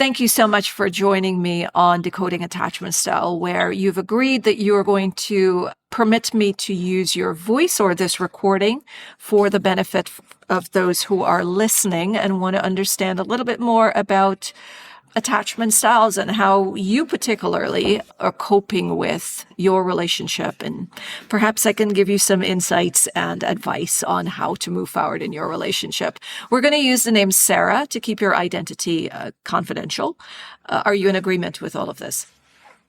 Thank you so much for joining me on Decoding Attachment Style, where you've agreed that you are going to permit me to use your voice or this recording for the benefit of those who are listening and want to understand a little bit more about attachment styles and how you particularly are coping with your relationship. And perhaps I can give you some insights and advice on how to move forward in your relationship. We're going to use the name Sarah to keep your identity confidential. Are you in agreement with all of this?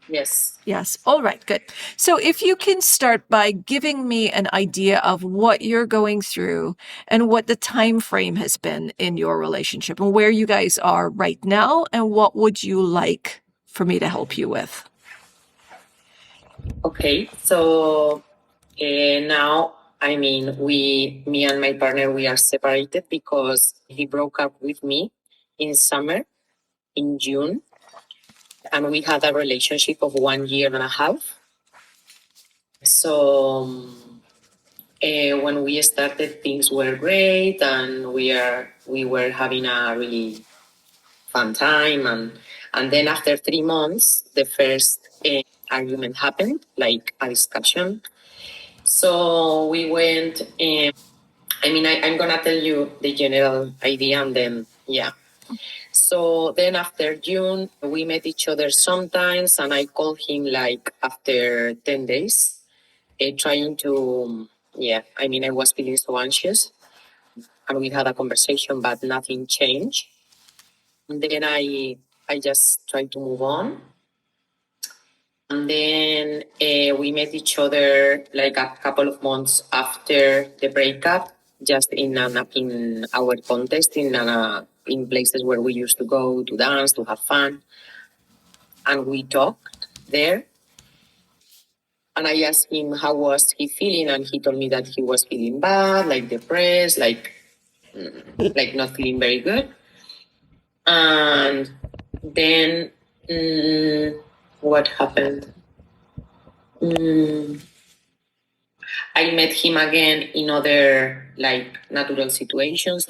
Yes. Yes. All right, good. So if you can start by giving me an idea of what you're going through and what the time frame has been in your relationship and where you guys are right now, and what would you like for me to help you with? Okay. So now, me and my partner, we are separated because he broke up with me in summer, in June, and we had a relationship of 1.5 years. So when we started, things were great, and we were having a really fun time, and then after 3 months, the first argument happened, like a discussion. So we went. I'm gonna tell you the general idea, and then So then after June, we met each other sometimes, and I called him like after 10 days, trying to. I was feeling so anxious, and we had a conversation, but nothing changed. And then I just tried to move on. And then we met each other like a couple of months after the breakup, just in our contest, in places where we used to go to dance, to have fun. And we talked there. And I asked him how was he feeling, and he told me that he was feeling bad, like depressed, like not feeling very good. And then what happened? I met him again in other like natural situations,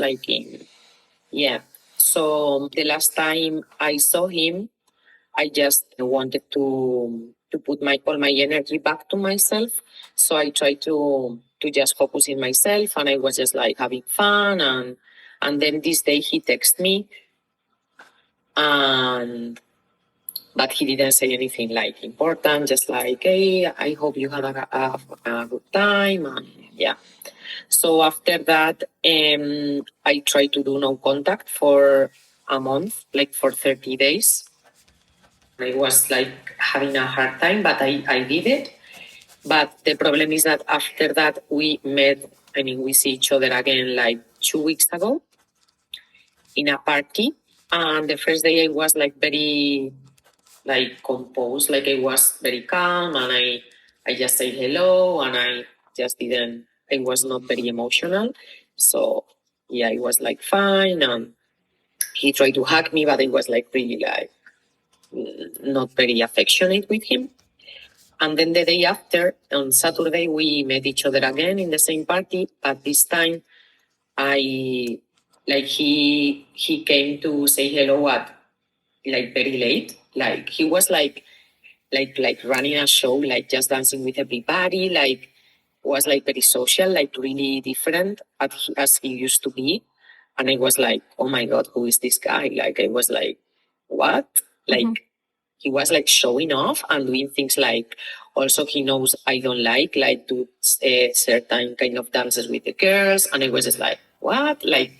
So the last time I saw him, I just wanted to put all my energy back to myself. So I tried to just focus in myself, and I was just like having fun. And then this day he texted me, but he didn't say anything like important, just like, hey, I hope you had a good time. And so after that, I tried to do no contact for a month, like for 30 days. I was like having a hard time, but I did it. But the problem is that after that, we see each other again like 2 weeks ago in a party. And the first day I was like very like composed, like I was very calm, and I just said hello, and I was not very emotional. So it was like fine, and he tried to hug me, but it was like really like not very affectionate with him. And then the day after, on Saturday, we met each other again in the same party, but this time he came to say hello at like very late. Like he was like running a show, like just dancing with everybody, like was like very social, like really different as he used to be. And I was like, oh my God, who is this guy? Like I was like, what? Like he was like showing off and doing things like also he knows I don't like do certain kind of dances with the girls. And I was just like, what? Like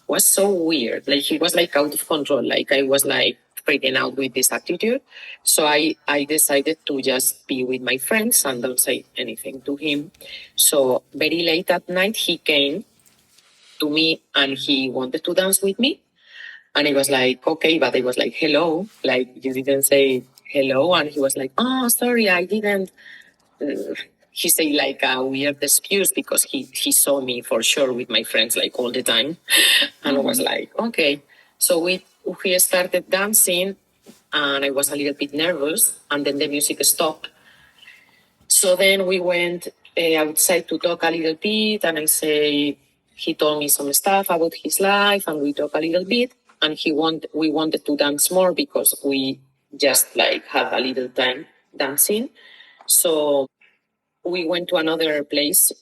was so weird. Like he was like out of control. Like I was like freaking out with this attitude. So I decided to just be with my friends and don't say anything to him. So very late at night, he came to me and he wanted to dance with me. And I was like, okay, but I was like, hello, like you didn't say hello. And he was like, oh, sorry, I didn't. He said like a weird excuse because he saw me for sure with my friends like all the time. And I was like, okay. So we started dancing and I was a little bit nervous and then the music stopped. So then we went outside to talk a little bit and he told me some stuff about his life and we talked a little bit. and we wanted to dance more because we just like had a little time dancing. So we went to another place,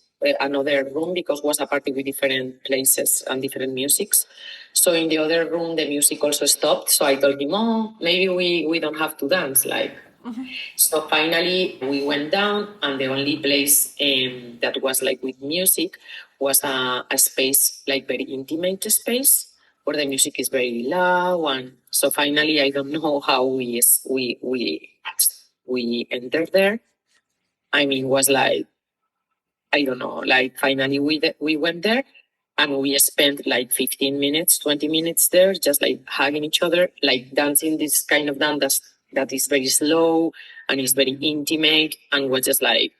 another room, because it was a party with different places and different musics. So in the other room, the music also stopped. So I told him, oh, maybe we don't have to dance. Like, so finally we went down, and the only place that was like with music was a space, like very intimate space where the music is very loud. And so finally, I don't know how we entered there. I mean, was like, I don't know, like finally we went there, and we spent like 15 minutes, 20 minutes there, just like hugging each other, like dancing this kind of dance that is very slow and is very intimate, and was just like,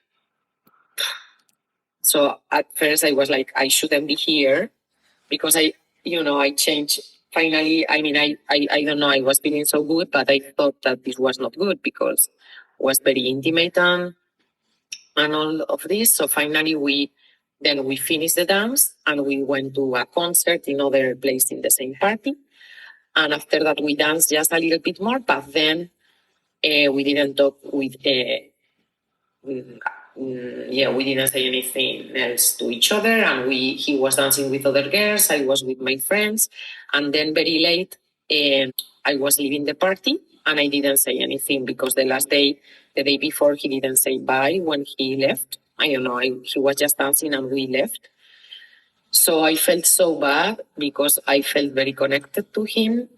so at first I was like, I shouldn't be here, because I changed. Finally, I mean, I don't know, I was feeling so good, but I thought that this was not good because it was very intimate and all of this. So finally we finished the dance, and we went to a concert in other place in the same party. And after that we danced just a little bit more, but then we didn't talk with, we didn't say anything else to each other. And he was dancing with other girls, I was with my friends. And then very late, I was leaving the party, and I didn't say anything because the day before, he didn't say bye when he left. I don't know, he was just dancing and we left. So I felt so bad because I felt very connected to him.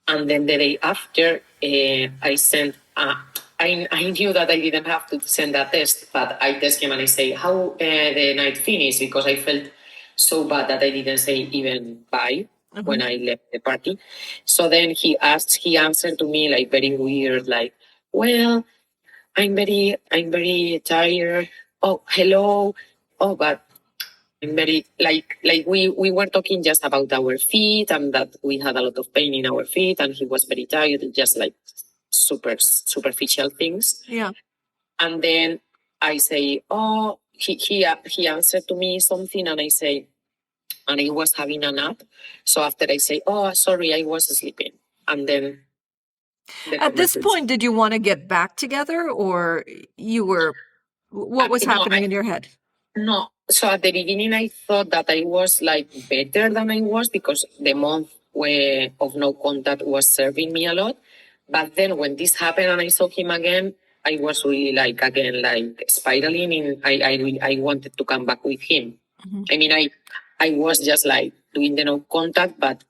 And then the day after, I sent, I knew that I didn't have to send a test, but I text him and I say, how the night finished? Because I felt so bad that I didn't say even bye when I left the party. So then he answered to me like very weird, like, well, I'm very tired. Oh, hello. Oh, but I'm very like we were talking just about our feet, and that we had a lot of pain in our feet, and he was very tired, just like super superficial things. Yeah. And then I say, oh, he answered to me something, and I say, and I was having a nap. So after I say, oh, sorry, I was sleeping, and then At this point, did you want to get back together, or what was happening in your head? No. So at the beginning, I thought that I was like better than I was because the month of no contact was serving me a lot. But then when this happened and I saw him again, I was really like again like spiraling. I wanted to come back with him. I mean, I was just like doing the no contact, but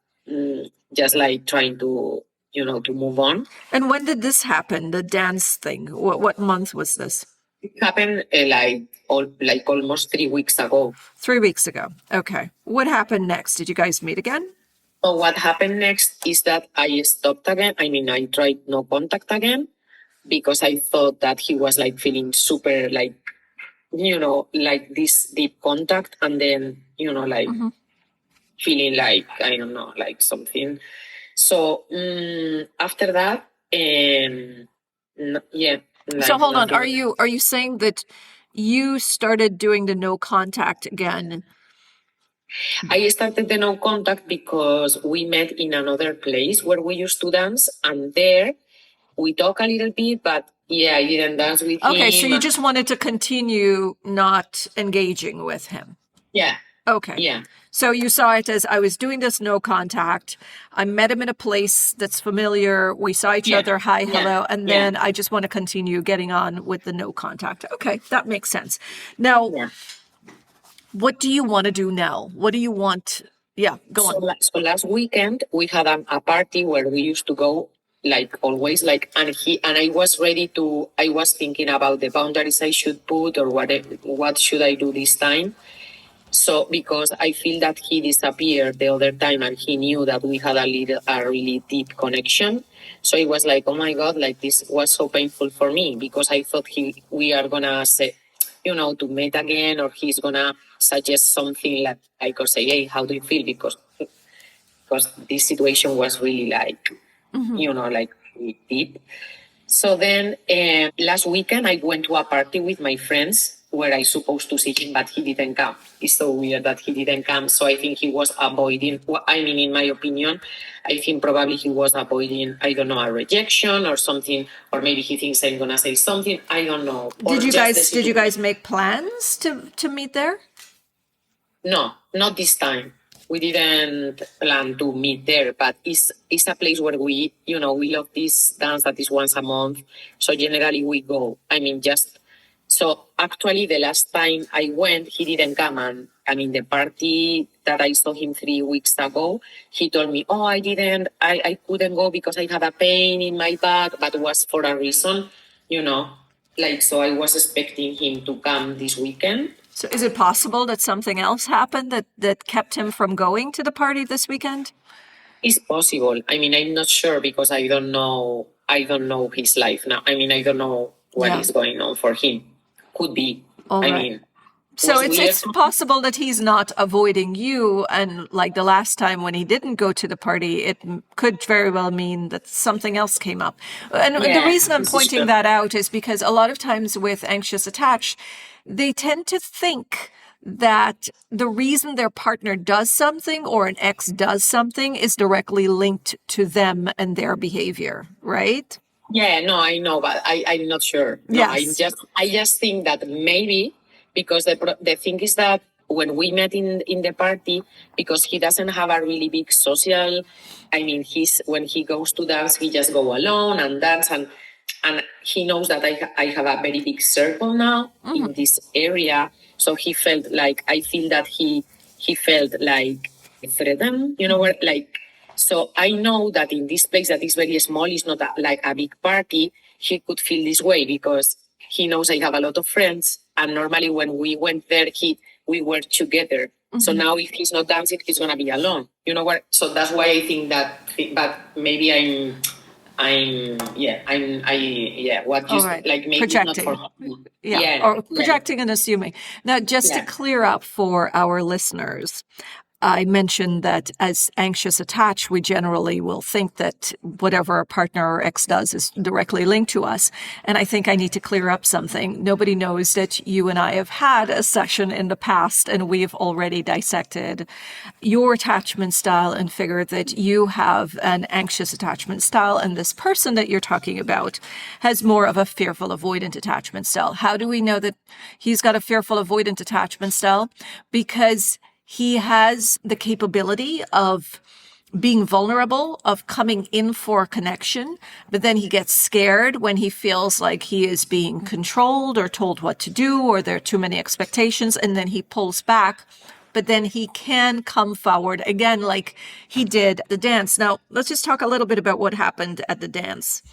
just like trying to to move on. And when did this happen? The dance thing. What month was this? It happened like almost 3 weeks ago. 3 weeks ago. Okay. What happened next? Did you guys meet again? So what happened next is that I stopped again. I mean, I tried no contact again because I thought that he was like feeling super like, like this deep contact, and then, like feeling like, I don't know, like something. So after that, yeah. Like so hold on. nothing. Are you saying that you started doing the no contact again? I started the no contact because we met in another place where we used to dance, and there we talk a little bit, but yeah, I didn't dance with him. Okay, so you just wanted to continue not engaging with him. Yeah. Okay. Yeah. So you saw it as I was doing this no contact. I met him in a place that's familiar. We saw each other, hi, hello, and then I just want to continue getting on with the no contact. Okay, that makes sense. Now, what do you want to do now? What do you want? Yeah, go on. So last weekend we had a party where we used to go like always, like, and I was ready to. I was thinking about the boundaries I should put, or what should I do this time. So because I feel that he disappeared the other time, and he knew that we had a really deep connection. So it was like, oh my God, like this was so painful for me because I thought we are gonna say, to meet again, or he's gonna suggest something like or say, hey, how do you feel? Because this situation was really like, like really deep. So then last weekend I went to a party with my friends where I supposed to see him, but he didn't come. It's so weird that he didn't come. So I think he was avoiding, I mean, in my opinion, I think probably he was avoiding, I don't know, a rejection or something, or maybe he thinks I'm going to say something. I don't know. Did you guys make plans to meet there? No, not this time. We didn't plan to meet there, but it's a place where we love this dance that is once a month. So generally we go. I mean, so actually the last time I went, he didn't come, and the party that I saw him 3 weeks ago, he told me, oh, I couldn't go because I had a pain in my back, but it was for a reason, so I was expecting him to come this weekend. So is it possible that something else happened that kept him from going to the party this weekend? It's possible. I'm not sure because I don't know his life now. I don't know what is going on for him. Could be. All right. So it's possible that he's not avoiding you, and like the last time when he didn't go to the party, it could very well mean that something else came up. And the reason I'm pointing that out is because a lot of times with anxious attached, they tend to think that the reason their partner does something or an ex does something is directly linked to them and their behavior, right? Yeah, no, I know, but I'm not sure. No, yes. I just think that maybe because the thing is that when we met in the party, because he doesn't have a really big social, when he goes to dance, he just go alone and dance, and he knows that I have a very big circle now in this area. So he felt like, I feel that he felt like threatened, where like, so I know that in this place that is very small, it's not like a big party, he could feel this way because he knows I have a lot of friends. And normally when we went there, we were together. So now if he's not dancing, he's going to be alone. So that's why I think that, but maybe what you like, maybe projecting. Not for or projecting and assuming. Now, just to clear up for our listeners, I mentioned that as anxious attached, we generally will think that whatever our partner or ex does is directly linked to us. And I think I need to clear up something. Nobody knows that you and I have had a session in the past and we've already dissected your attachment style and figured that you have an anxious attachment style and this person that you're talking about has more of a fearful avoidant attachment style. How do we know that he's got a fearful avoidant attachment style? Because he has the capability of being vulnerable, of coming in for a connection, but then he gets scared when he feels like he is being controlled or told what to do, or there are too many expectations, and then he pulls back. But then he can come forward again like he did at the dance. Now, let's just talk a little bit about what happened at the dance.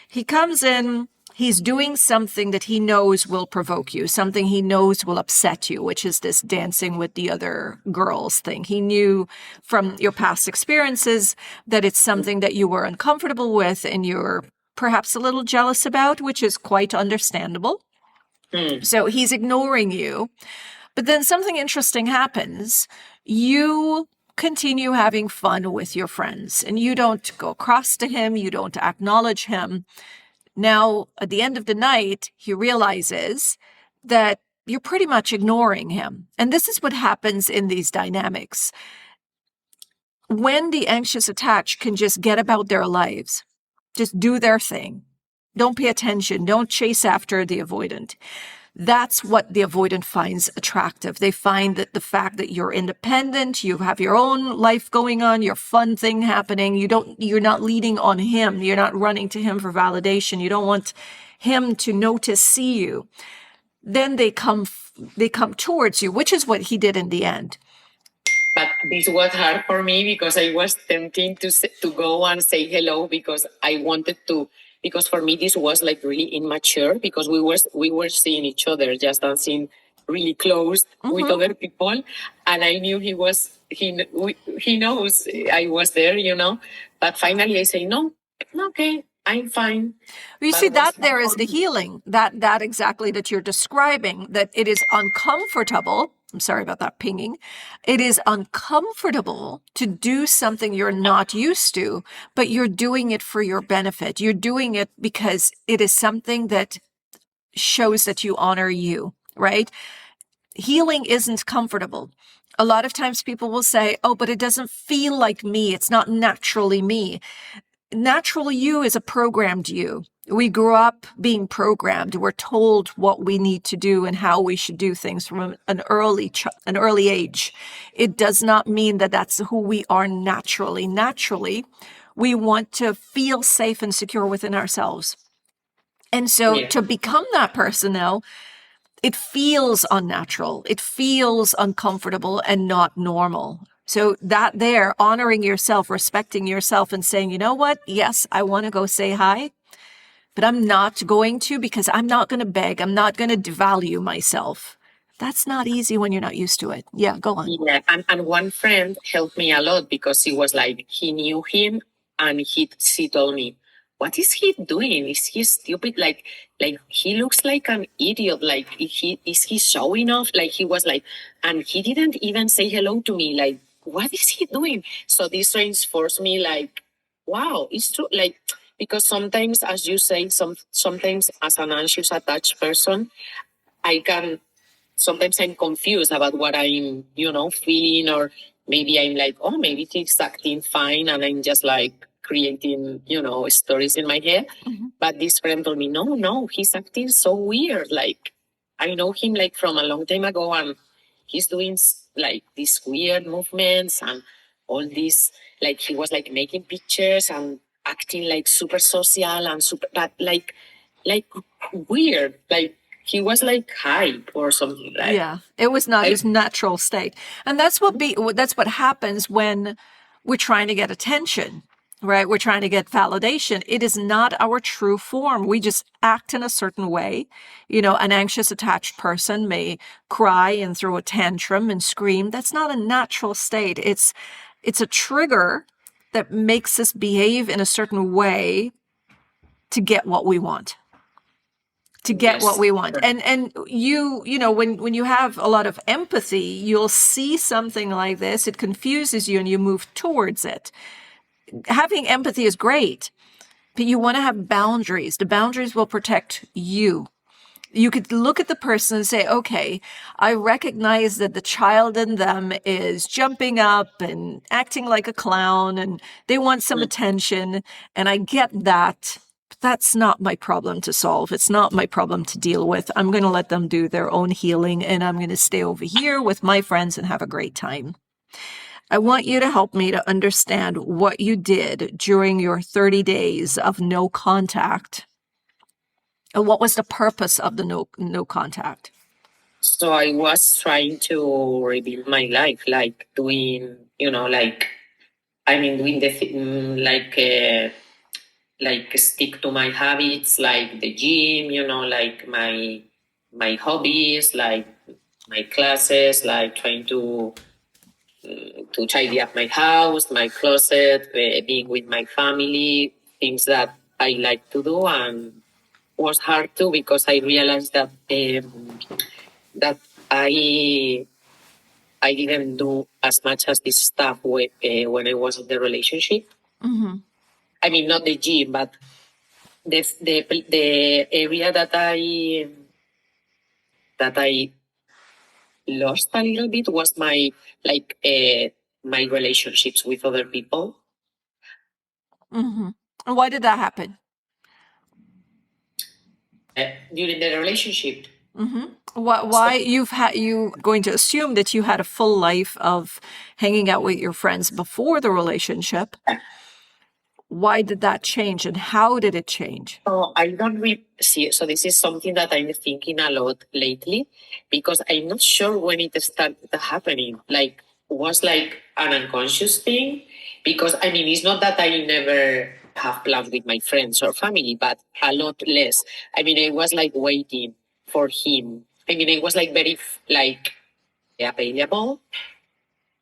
He comes in. He's doing something that he knows will provoke you, something he knows will upset you, which is this dancing with the other girls thing. He knew from your past experiences that it's something that you were uncomfortable with and you're perhaps a little jealous about, which is quite understandable. So he's ignoring you. But then something interesting happens. You continue having fun with your friends and you don't go across to him. You don't acknowledge him. Now, at the end of the night, he realizes that you're pretty much ignoring him. And this is what happens in these dynamics. When the anxious attached can just get about their lives, just do their thing, don't pay attention, don't chase after the avoidant. That's what the avoidant finds attractive. They find that the fact that you're independent, you have your own life going on, your fun thing happening, you're not leading on him, you're not running to him for validation, you don't want him to notice, see you. Then they come towards you, which is what he did in the end. But this was hard for me because I was tempting to go and say hello because I wanted to. Because for me, this was like really immature because we were seeing each other just dancing really close with other people. And I knew he knows I was there, But finally I say, no, okay, I'm fine. You see, that there is the healing, that exactly that you're describing, that it is uncomfortable. I'm sorry about that pinging. It is uncomfortable to do something you're not used to, but you're doing it for your benefit. You're doing it because it is something that shows that you honor you. right? Healing isn't comfortable. A lot of times people will say, oh, but it doesn't feel like me. It's not naturally me. Natural you is a programmed you. We grew up being programmed. We're told what we need to do and how we should do things from an early age. It does not mean that that's who we are naturally. Naturally, we want to feel safe and secure within ourselves. And so to become that person now, it feels unnatural. It feels uncomfortable and not normal. So that there, honoring yourself, respecting yourself and saying, you know what? Yes, I want to go say hi, but I'm not going to because I'm not going to beg. I'm not going to devalue myself. That's not easy when you're not used to it. Yeah, go on. Yeah, and one friend helped me a lot because he was like, he knew him and she told me, what is he doing? Is he stupid? Like he looks like an idiot. Like is he showing off? Like he was like, and he didn't even say hello to me. Like, what is he doing? So this reinforced me like, wow, it's true. Like, because sometimes, as you say, sometimes as an anxious attached person, I can sometimes I'm confused about what I'm, feeling, or maybe I'm like, oh, maybe he's acting fine, and I'm just like creating, stories in my head. Mhm. But this friend told me, no, he's acting so weird. Like, I know him like from a long time ago, and he's doing like these weird movements and all this. Like, he was like making pictures and acting like super social and super, but like weird. Like, he was like hype or something like. Yeah, it was not his natural state. And that's what happens when we're trying to get attention, right? We're trying to get validation. It is not our true form. We just act in a certain way. An anxious attached person may cry and throw a tantrum and scream. That's not a natural state. It's a trigger that makes us behave in a certain way to get what we want. And when you have a lot of empathy, you'll see something like this, it confuses you and you move towards it. Having empathy is great, but you want to have boundaries. The boundaries will protect you. You could look at the person and say, okay, I recognize that the child in them is jumping up and acting like a clown and they want some attention. And I get that. But that's not my problem to solve. It's not my problem to deal with. I'm going to let them do their own healing and I'm going to stay over here with my friends and have a great time. I want you to help me to understand what you did during your 30 days of no contact. And what was the purpose of the no contact? So I was trying to rebuild my life, like doing, doing the thing, like stick to my habits, like the gym, like my hobbies, like my classes, like trying to tidy up my house, my closet, being with my family, things that I like to do, and was hard too because I realized that I didn't do as much as this stuff when I was in the relationship. Mm-hmm. I mean, not the gym, but the area that I lost a little bit was my relationships with other people. Mm-hmm. And why did that happen? During the relationship. Mm-hmm. Why you going to assume that you had a full life of hanging out with your friends before the relationship? Why did that change and how did it change? So I don't see. So this is something that I'm thinking a lot lately because I'm not sure when it started happening. Like, was like an unconscious thing because I mean it's not that I never have plans with my friends or family, but a lot less. I mean I was like waiting for him. I mean I was like very like available.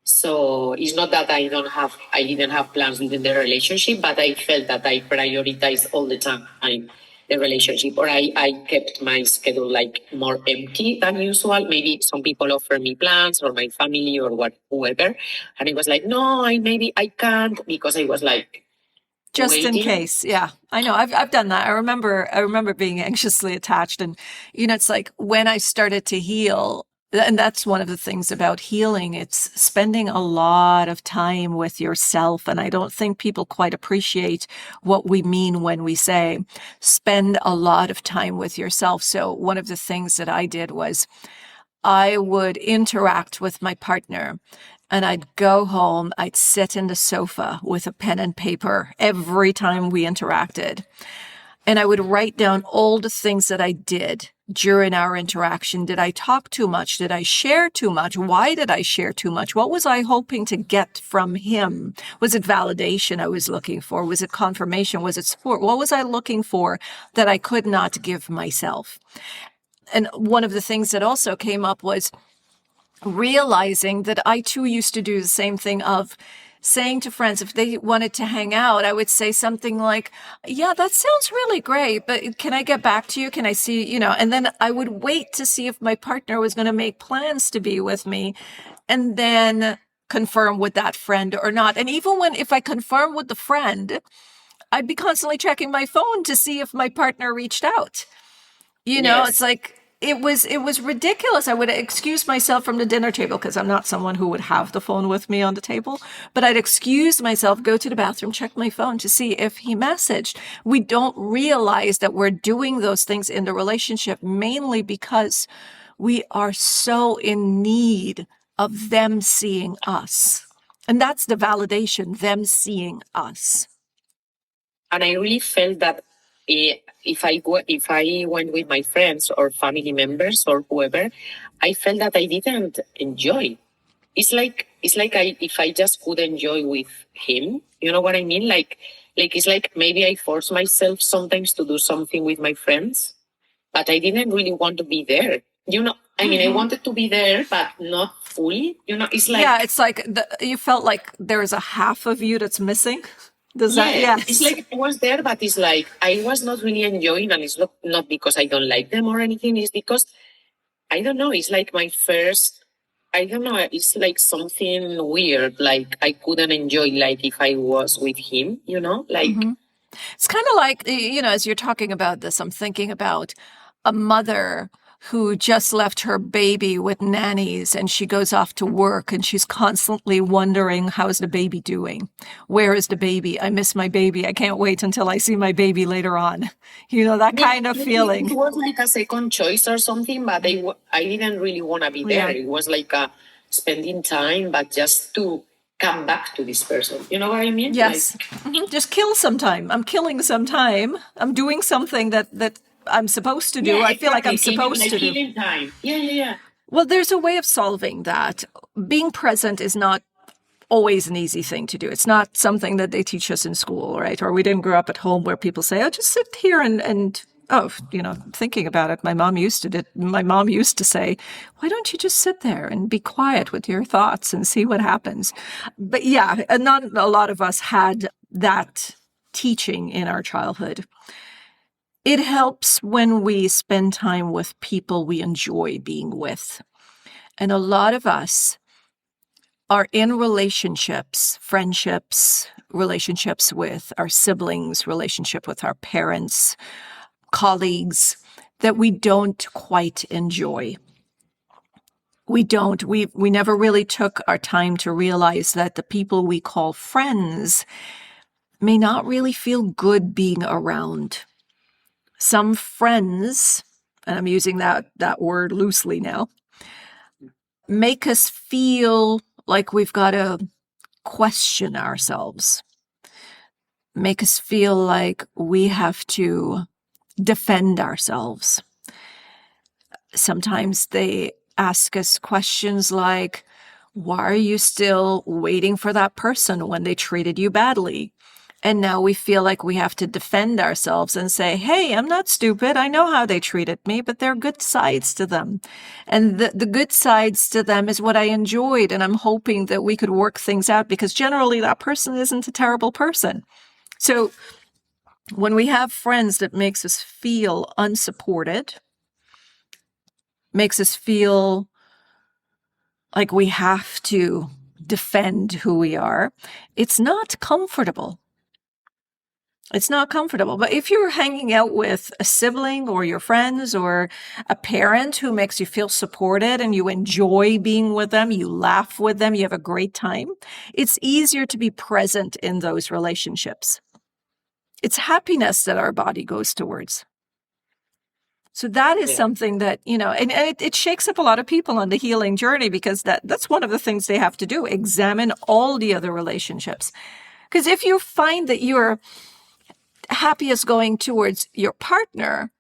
So it's not that I didn't have plans within the relationship, but I felt that I prioritized all the time the relationship, or I kept my schedule like more empty than usual. Maybe some people offer me plans or my family or whoever. And I was like, no, maybe I can't because I was like Just in waiting. case. Yeah. I know. I've done that. I remember being anxiously attached, and it's like when I started to heal, and that's one of the things about healing. It's spending a lot of time with yourself. And I don't think people quite appreciate what we mean when we say spend a lot of time with yourself. So one of the things that I did was I would interact with my partner, and I'd go home, I'd sit in the sofa with a pen and paper every time we interacted. And I would write down all the things that I did during our interaction. Did I talk too much? Did I share too much? Why did I share too much? What was I hoping to get from him? Was it validation I was looking for? Was it confirmation? Was it support? What was I looking for that I could not give myself? And one of the things that also came up was realizing that I too used to do the same thing of saying to friends, if they wanted to hang out, I would say something like, yeah, that sounds really great, but can I get back to you? Can I see, and then I would wait to see if my partner was going to make plans to be with me and then confirm with that friend or not. And even if I confirm with the friend, I'd be constantly checking my phone to see if my partner reached out. It's Yes. like it was ridiculous. I would excuse myself from the dinner table because I'm not someone who would have the phone with me on the table, but I'd excuse myself, go to the bathroom, check my phone to see if he messaged. We don't realize that we're doing those things in the relationship mainly because we are so in need of them seeing us. And that's the validation, them seeing us. And I really felt that if I went with my friends or family members or whoever, I felt that I didn't enjoy. It's like I if I just could enjoy with him, you know what I mean? Like it's like maybe I force myself sometimes to do something with my friends, but I didn't really want to be there. I mean, I wanted to be there, but not fully. It's like, Yeah, it's like you felt like there's a half of you that's missing. Does that? yeah, it's Yes. like I was there, but it's like I was not really enjoying, and it's not because I don't like them or anything. It's because I don't know. It's like my first. I don't know. It's like something weird. Like I couldn't enjoy like if I was with him. Like It's kind of like, as you're talking about this, I'm thinking about a mother who just left her baby with nannies and she goes off to work and she's constantly wondering, how's the baby doing? Where is the baby? I miss my baby. I can't wait until I see my baby later on. That yeah, kind of maybe it feeling. was like a second choice or something, but I didn't really want to be there. Yeah. It was like a spending time, but just to come back to this person. You know what I mean? Like Yes. Just kill some time. I'm killing some time. I'm doing something that I'm supposed to do. yeah, I feel like I'm exactly. Killing supposed like to do. killing time. Yeah, yeah, yeah. Well, there's a way of solving that. Being present is not always an easy thing to do. It's not something that they teach us in school, right? Or we didn't grow up at home where people say, "Oh, just sit here and oh, thinking about it, my mom used to say, "Why don't you just sit there and be quiet with your thoughts and see what happens?" But yeah, and not a lot of us had that teaching in our childhood. It helps when we spend time with people we enjoy being with. And a lot of us are in relationships, friendships, relationships with our siblings, relationship with our parents, colleagues that we don't quite enjoy. We never really took our time to realize that the people we call friends may not really feel good being around. Some friends, and I'm using that word loosely now, make us feel like we've got to question ourselves, make us feel like we have to defend ourselves. Sometimes they ask us questions like, why are you still waiting for that person when they treated you badly? And now we feel like we have to defend ourselves and say, hey, I'm not stupid. I know how they treated me, but there are good sides to them. And the good sides to them is what I enjoyed. And I'm hoping that we could work things out because generally that person isn't a terrible person. So when we have friends that makes us feel unsupported, makes us feel like we have to defend who we are, it's not comfortable. It's not comfortable. But if you're hanging out with a sibling or your friends or a parent who makes you feel supported and you enjoy being with them, you laugh with them, you have a great time, it's easier to be present in those relationships. It's happiness that our body goes towards. So that is something that, and it shakes up a lot of people on the healing journey, because that's one of the things they have to do, examine all the other relationships. Because if you find that you're happiest going towards your partner,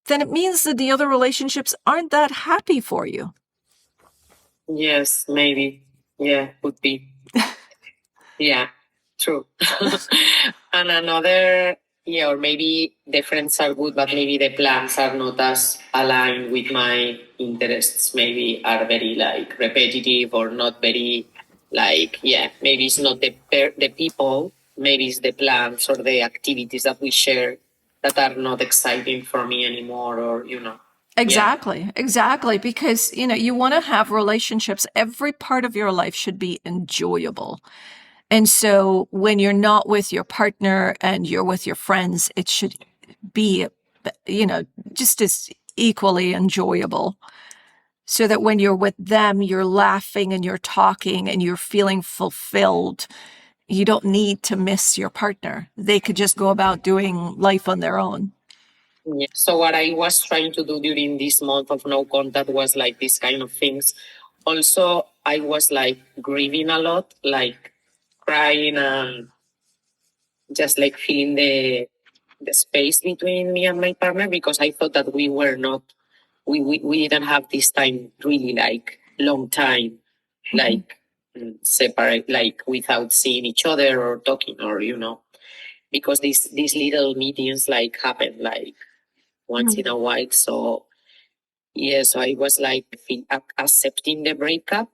then it means that the other relationships aren't that happy for you. Yes, maybe. Yeah, could be. Yeah, true. And another, yeah, or maybe the friends are good, but maybe the plans are not as aligned with my interests. Maybe are very like repetitive or not very like, yeah, maybe it's not the people, maybe it's the plans or the activities that we share that are not exciting for me anymore, or, Exactly. Exactly. Because, you want to have relationships. Every part of your life should be enjoyable. And so when you're not with your partner and you're with your friends, it should be, just as equally enjoyable. So that when you're with them, you're laughing and you're talking and you're feeling fulfilled. You don't need to miss your partner. They could just go about doing life on their own. Yeah. So what I was trying to do during this month of no contact was like these kind of things. Also, I was like grieving a lot, like crying and just like feeling the space between me and my partner, because I thought that we were not we didn't have this time really like long time like separate, like without seeing each other or talking, or because these little meetings like happen like once in a while. So yeah, so I was like accepting the breakup,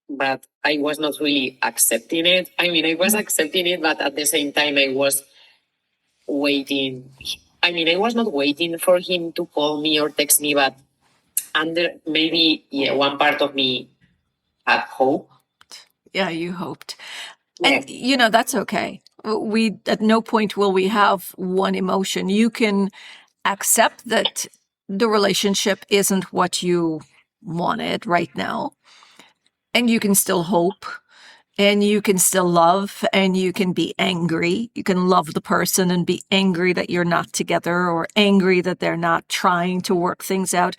but I was not really accepting it. I mean, I was accepting it, but at the same time, I was waiting. I mean, I was not waiting for him to call me or text me, but under maybe, yeah, one part of me had hope. Yeah, you hoped. Yeah. And, that's okay. We, at no point will we have one emotion. You can accept that the relationship isn't what you wanted right now. And you can still hope, and you can still love, and you can be angry. You can love the person and be angry that you're not together, or angry that they're not trying to work things out.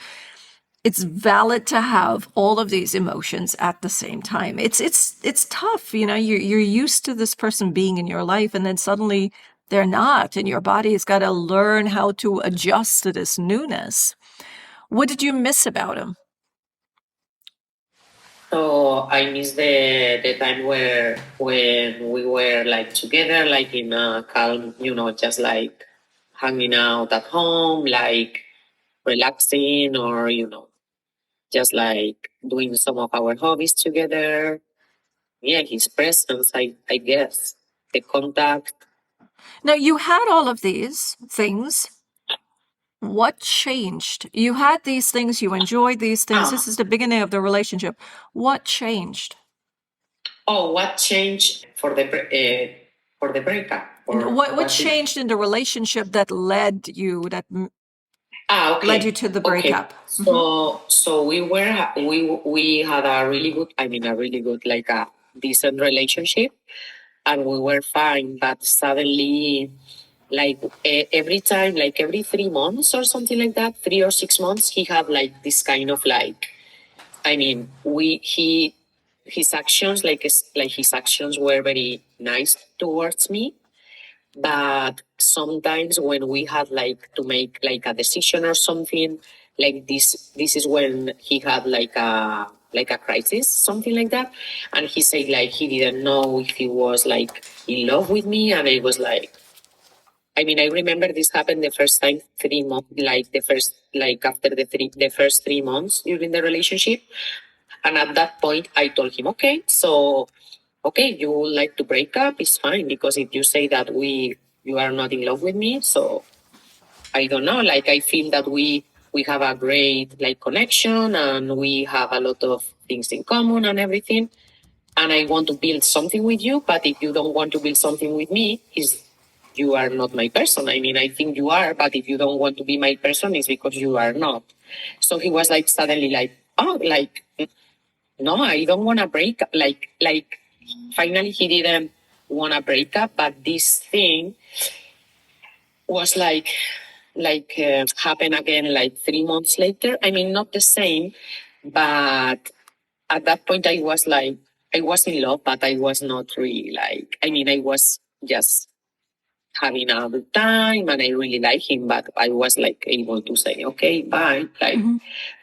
It's valid to have all of these emotions at the same time. It's tough, you're used to this person being in your life, and then suddenly they're not, and your body has got to learn how to adjust to this newness. What did you miss about him? So I miss the time where when we were like together, like in a calm, just like hanging out at home, like relaxing, or just like doing some of our hobbies together. Yeah, his presence, I guess, the contact. Now, you had all of these things. What changed? You had these things, you enjoyed these things. This is the beginning of the relationship. What changed? Oh, what changed for the breakup, or What changed in the relationship that led you led you okay, to the okay. breakup? So we had a really good, I mean, a really good, like a decent relationship, and we were fine. But suddenly, like every time, like every 3 months or something like that, 3 or 6 months, he had like this kind of like, I mean, his actions, like his actions were very nice towards me, but sometimes when we had like to make like a decision or something, like this is when he had like a crisis, something like that, and he said like he didn't know if he was like in love with me, and I was like, I mean, I remember this happened the first time 3 months, like the first, like after the first 3 months during the relationship. And at that point, I told him, okay, so, okay, you would like to break up, it's fine. Because if you say that you are not in love with me, so I don't know, like I feel that we have a great like connection, and we have a lot of things in common and everything. And I want to build something with you, but if you don't want to build something with me, you are not my person. I mean, I think you are, but if you don't want to be my person, it's because you are not. So he was like suddenly like, oh, like, no, I don't want to break up. Like, finally he didn't want to break up, but this thing was happen again like 3 months later. I mean, not the same, but at that point I was in love, but I was not really like, I mean, I was just having a good time and I really like him, but I was like able to say, okay, bye. Like,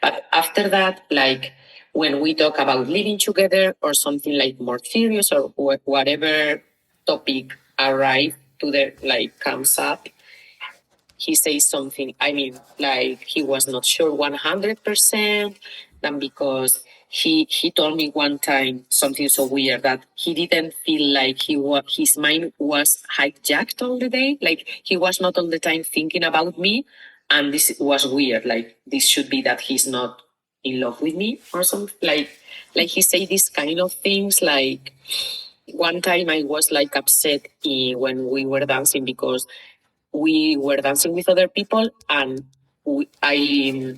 but after that, like when we talk about living together or something like more serious or whatever topic arrive to the like comes up, he says something. I mean, like he was not sure 100%. And because he told me one time something so weird that he didn't feel like his mind was hijacked all the day. Like he was not all the time thinking about me. And this was weird. Like this should be that he's not in love with me or something. Like he say these kind of things. Like one time I was like upset when we were dancing because we were dancing with other people and I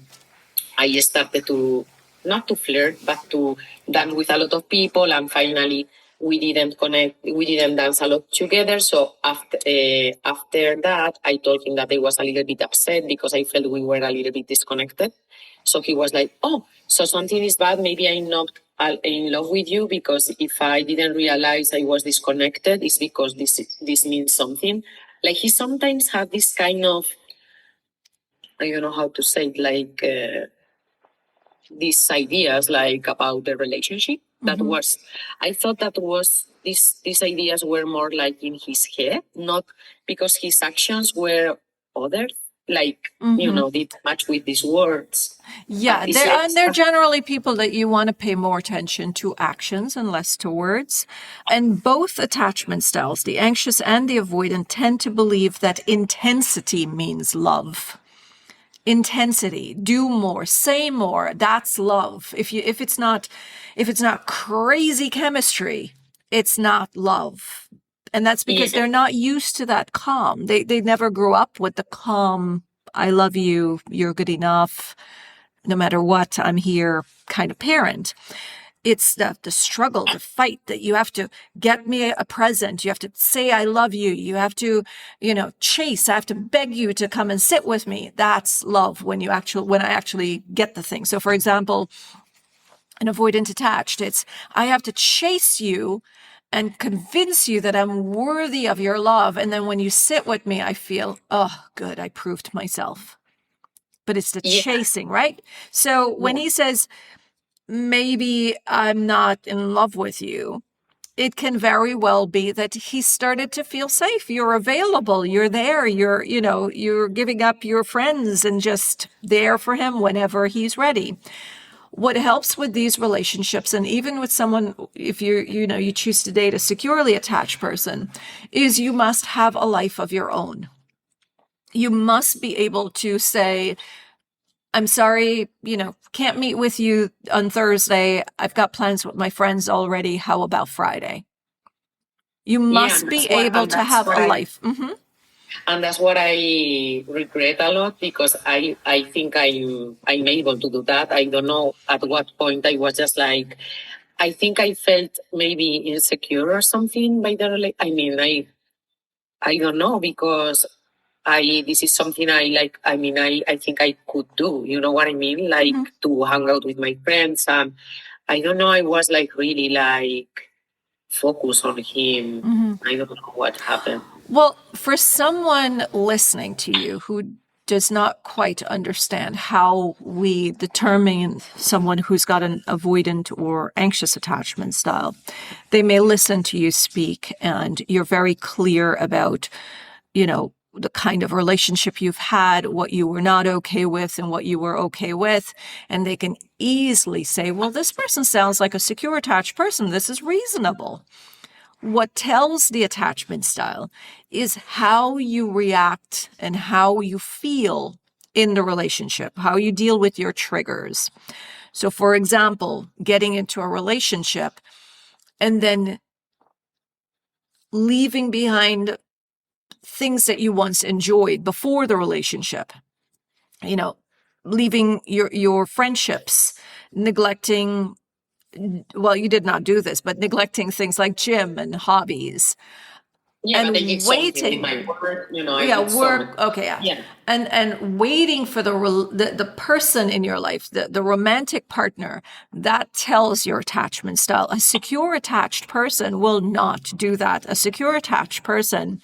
started to not to flirt but to dance with a lot of people and finally we didn't connect, we didn't dance a lot together. So after that I told him that I was a little bit upset because I felt we were a little bit disconnected. So he was like, oh, so something is bad, maybe I'm not in love with you, because if I didn't realize I was disconnected, it's because this means something. Like he sometimes had this kind of, I don't know how to say it, like these ideas like about the relationship. That was, I thought that was these ideas were more like in his head, not because his actions were other, like did match with these words. Yeah, they're generally people that you want to pay more attention to actions and less to words. And both attachment styles, the anxious and the avoidant, tend to believe that intensity means love. Intensity, do more, say more, that's love. If it's not crazy chemistry, it's not love. And that's because they're not used to that calm. They never grew up with the calm, I love you, you're good enough, no matter what, I'm here kind of parent. It's the struggle, the fight, that you have to get me a present. You have to say, I love you. You have to, chase. I have to beg you to come and sit with me. That's love when I actually get the thing. So for example, an avoidant attached, it's, I have to chase you and convince you that I'm worthy of your love. And then when you sit with me, I feel, oh, good, I proved myself. But it's the chasing, right? So when he says, maybe I'm not in love with you, it can very well be that he started to feel safe. You're available. You're there. You're giving up your friends and just there for him whenever he's ready. What helps with these relationships, and even with someone, if you choose to date a securely attached person, is you must have a life of your own. You must be able to say, I'm sorry, can't meet with you on Thursday. I've got plans with my friends already. How about Friday? You must be able to have a life. And that's what I regret a lot, because I think I'm able to do that. I don't know at what point I was just like, I think I felt maybe insecure or something by the I mean, I don't know, because this is something I like. I mean, I think I could do, you know what I mean? Like to hang out with my friends. And I don't know, I was like really like focused on him. I don't know what happened. Well, for someone listening to you who does not quite understand how we determine someone who's got an avoidant or anxious attachment style, they may listen to you speak and you're very clear about, the kind of relationship you've had, what you were not okay with and what you were okay with. And they can easily say, well, this person sounds like a secure attached person. This is reasonable. What tells the attachment style is how you react and how you feel in the relationship, how you deal with your triggers. So for example, getting into a relationship and then leaving behind things that you once enjoyed before the relationship. Leaving your friendships, neglecting, well, you did not do this, but neglecting things like gym and hobbies. Yeah, and but I did something with my work. I yeah, did some. work. Okay, yeah. Yeah. And waiting for the person in your life, the romantic partner, that tells your attachment style. A secure attached person will not do that. A secure attached person,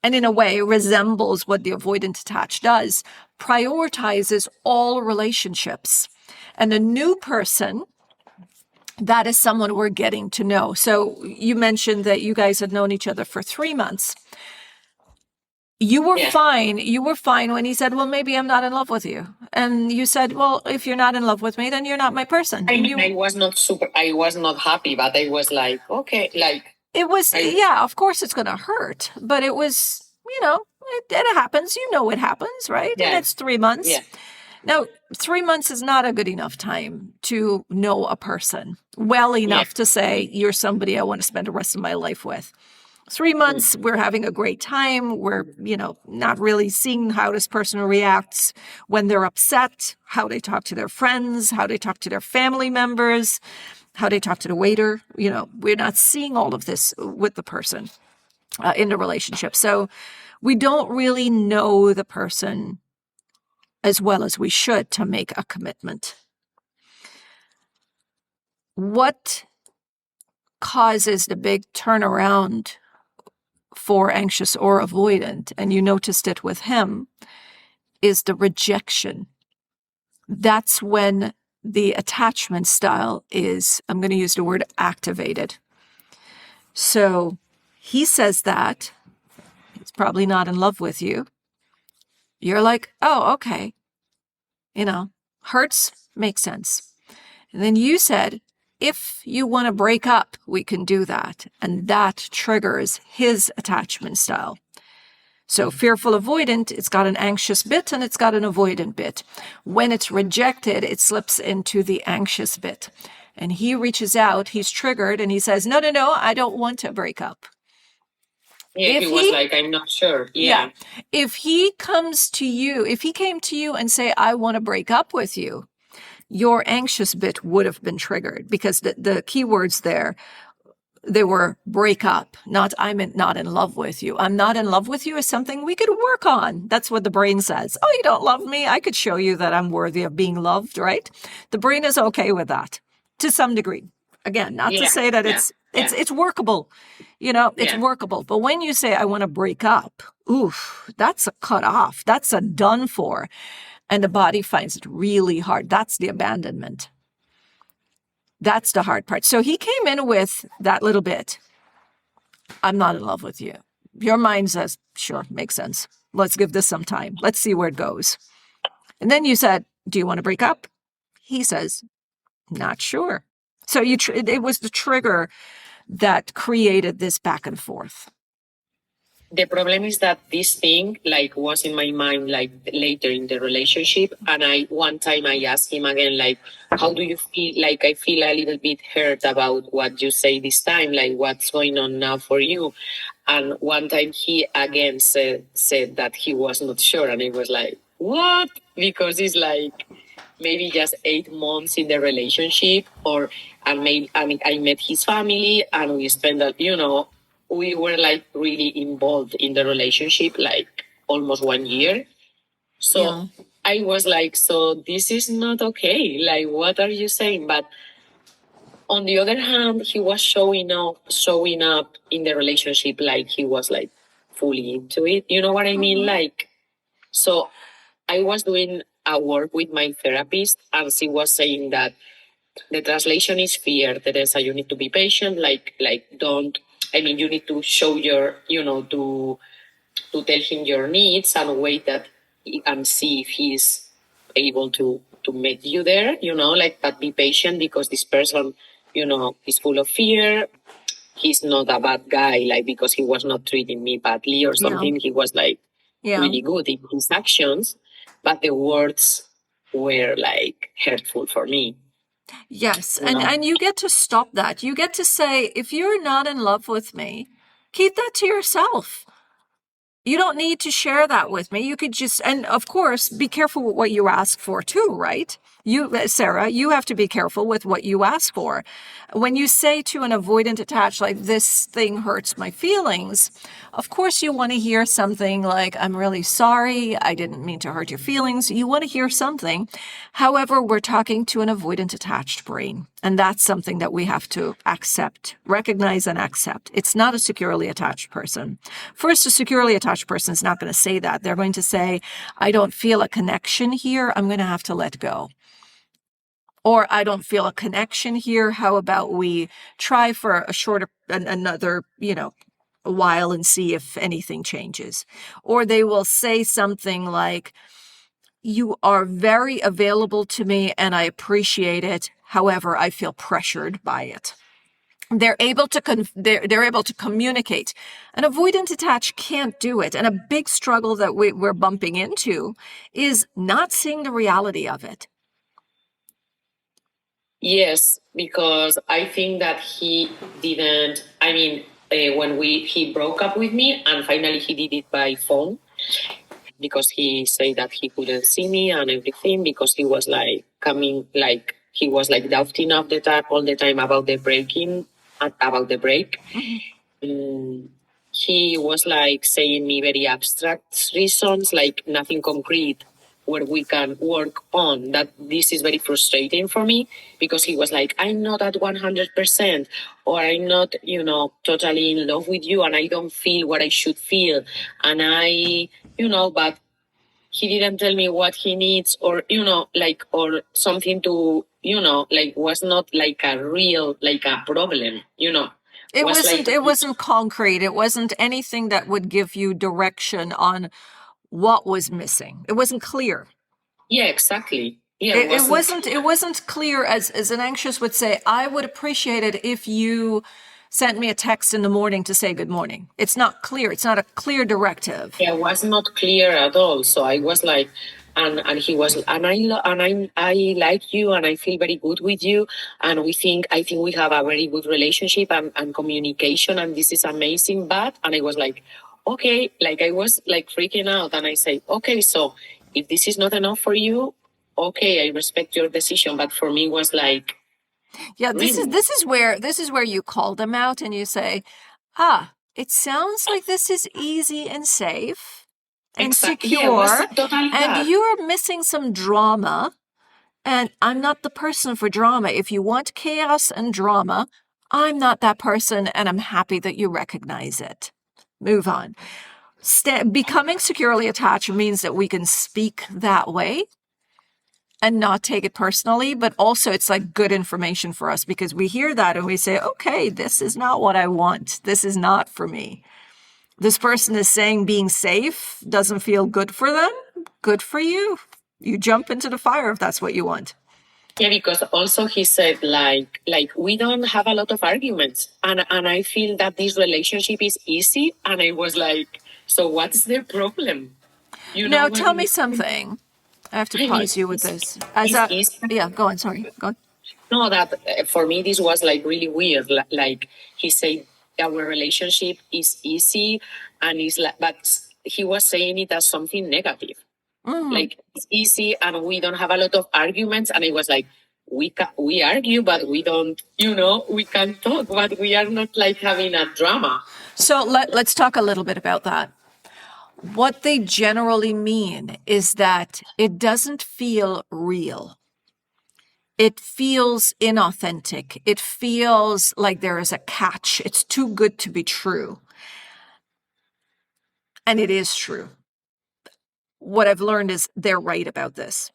and in a way resembles what the avoidant attached does, prioritizes all relationships. And a new person, that is someone we're getting to know. So you mentioned that you guys had known each other for 3 months. You were fine. You were fine when he said, well, maybe I'm not in love with you. And you said, well, if you're not in love with me, then you're not my person. I mean, I was not happy, but I was like, okay, it was, yeah, of course it's going to hurt, but it was, it happens. It happens, right? Yeah. And it's 3 months. Yeah. Now, 3 months is not a good enough time to know a person well enough to say, you're somebody I want to spend the rest of my life with. 3 months, we're having a great time. We're, not really seeing how this person reacts when they're upset, how they talk to their friends, how they talk to their family members, how they talk to the waiter. We're not seeing all of this with the person in the relationship. So we don't really know the person as well as we should to make a commitment. What causes the big turnaround for anxious or avoidant, and you noticed it with him, is the rejection. That's when the attachment style is, I'm going to use the word activated. So he says that he's probably not in love with you. You're like, oh, okay. Hurts, makes sense. And then you said, if you want to break up, we can do that. And that triggers his attachment style. So fearful avoidant, it's got an anxious bit and it's got an avoidant bit. When it's rejected, it slips into the anxious bit. And he reaches out, he's triggered, and he says, no, I don't want to break up. Yeah, he was like, I'm not sure. Yeah. If he came to you and say, I want to break up with you, your anxious bit would have been triggered, because the key words there, they were break up, not I'm not in love with you. I'm not in love with you is something we could work on. That's what the brain says. Oh, you don't love me? I could show you that I'm worthy of being loved, right? The brain is okay with that to some degree. Again, not to say that it's workable. It's workable. But when you say, I want to break up, oof, that's a cut off. That's a done for. And the body finds it really hard. That's the abandonment. That's the hard part. So he came in with that little bit. I'm not in love with you. Your mind says, sure, makes sense. Let's give this some time. Let's see where it goes. And then you said, do you want to break up? He says, not sure. So it was the trigger that created this back and forth. The problem is that this thing was in my mind later in the relationship, and one time I asked him again, how do you feel? I feel a little bit hurt about what you say this time, what's going on now for you. And one time he again said that he was not sure, and I was like, what? Because it's maybe just 8 months in the relationship, and I met his family, and we spent we were really involved in the relationship, almost 1 year. So I was like, so this is not okay. What are you saying? But on the other hand, he was showing up in the relationship he was fully into it. You know what I mean? So I was doing a work with my therapist, and she was saying that the translation is fear, Teresa. You need to be patient. You need to show to tell him your needs and wait and see if he's able to meet you there, but be patient, because this person, is full of fear. He's not a bad guy, because he was not treating me badly or something. He was really good in his actions, but the words were hurtful for me. Yes. And you get to stop that. You get to say, if you're not in love with me, keep that to yourself. You don't need to share that with me. You could just, and of course, be careful with what you ask for too, right? Sarah, you have to be careful with what you ask for. When you say to an avoidant attached, like, this thing hurts my feelings, of course you want to hear something like, I'm really sorry, I didn't mean to hurt your feelings. You want to hear something. However, we're talking to an avoidant attached brain, and that's something that we have to accept, recognize and accept. It's not a securely attached person. First, a securely attached person is not going to say that. They're going to say, I don't feel a connection here. I'm going to have to let go. Or I don't feel a connection here. How about we try for another, a while and see if anything changes. Or they will say something like, you are very available to me and I appreciate it. However, I feel pressured by it. They're able to communicate. An avoidant attached can't do it. And a big struggle that we're bumping into is not seeing the reality of it. Yes, because I think that he didn't. I mean, when he broke up with me, and finally he did it by phone, because he said that he couldn't see me and everything, because he was like coming, like he was like doubting of the time all the time about the breaking, about the break. He was like saying me very abstract reasons, like nothing concrete where we can work on. That this is very frustrating for me, because he was like, I'm not at 100%, or I'm not, totally in love with you, and I don't feel what I should feel. And but he didn't tell me what he needs, or, or something to, was not like a real, like a problem. It wasn't concrete. It wasn't anything that would give you direction on what was missing. It wasn't clear. Yeah, exactly. Yeah, it wasn't clear, as an anxious would say, I would appreciate it if you sent me a text in the morning to say good morning. It's not clear. It's not a clear directive. Yeah, it was not clear at all. So I was like, and he was, and I like you, and I feel very good with you, and I think we have a very good relationship and communication, and this is amazing. But, and I was like, okay, like I was like freaking out, and I said, okay, so if this is not enough for you, okay, I respect your decision. But for me, it was like, yeah, this is where you call them out and you say, it sounds like this is easy and safe and secure, and you're missing some drama. And I'm not the person for drama. If you want chaos and drama, I'm not that person, and I'm happy that you recognize it. Move on. Becoming securely attached means that we can speak that way and not take it personally, but also it's like good information for us, because we hear that and we say, okay, this is not what I want. This is not for me. This person is saying being safe doesn't feel good for them. Good for you. You jump into the fire if that's what you want. Yeah, because also he said like we don't have a lot of arguments, and I feel that this relationship is easy, and I was like, so what's the problem? Now tell me something. I have to pause you with this. Yeah, go on. Sorry, go on. No, that for me this was like really weird. Like he said, our relationship is easy, and it's like, but he was saying it as something negative. Like it's easy and we don't have a lot of arguments. And it was like, we argue, but we don't, we can talk, but we are not like having a drama. So let's talk a little bit about that. What they generally mean is that it doesn't feel real. It feels inauthentic. It feels like there is a catch. It's too good to be true. And it is true. What I've learned is they're right about this.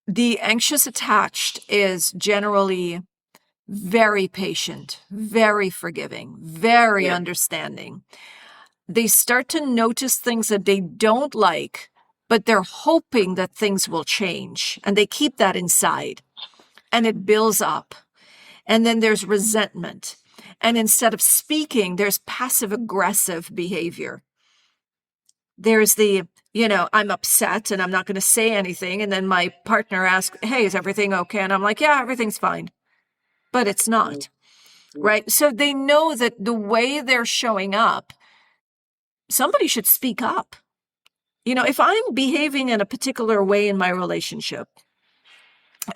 The anxious attached is generally very patient, very forgiving, very understanding. They start to notice things that they don't like, but they're hoping that things will change. And they keep that inside. And it builds up. And then there's resentment. And instead of speaking, there's passive aggressive behavior. There's the, I'm upset and I'm not going to say anything. And then my partner asks, hey, is everything okay? And I'm like, yeah, everything's fine. But it's not, right? So they know that the way they're showing up somebody should speak up. If I'm behaving in a particular way in my relationship,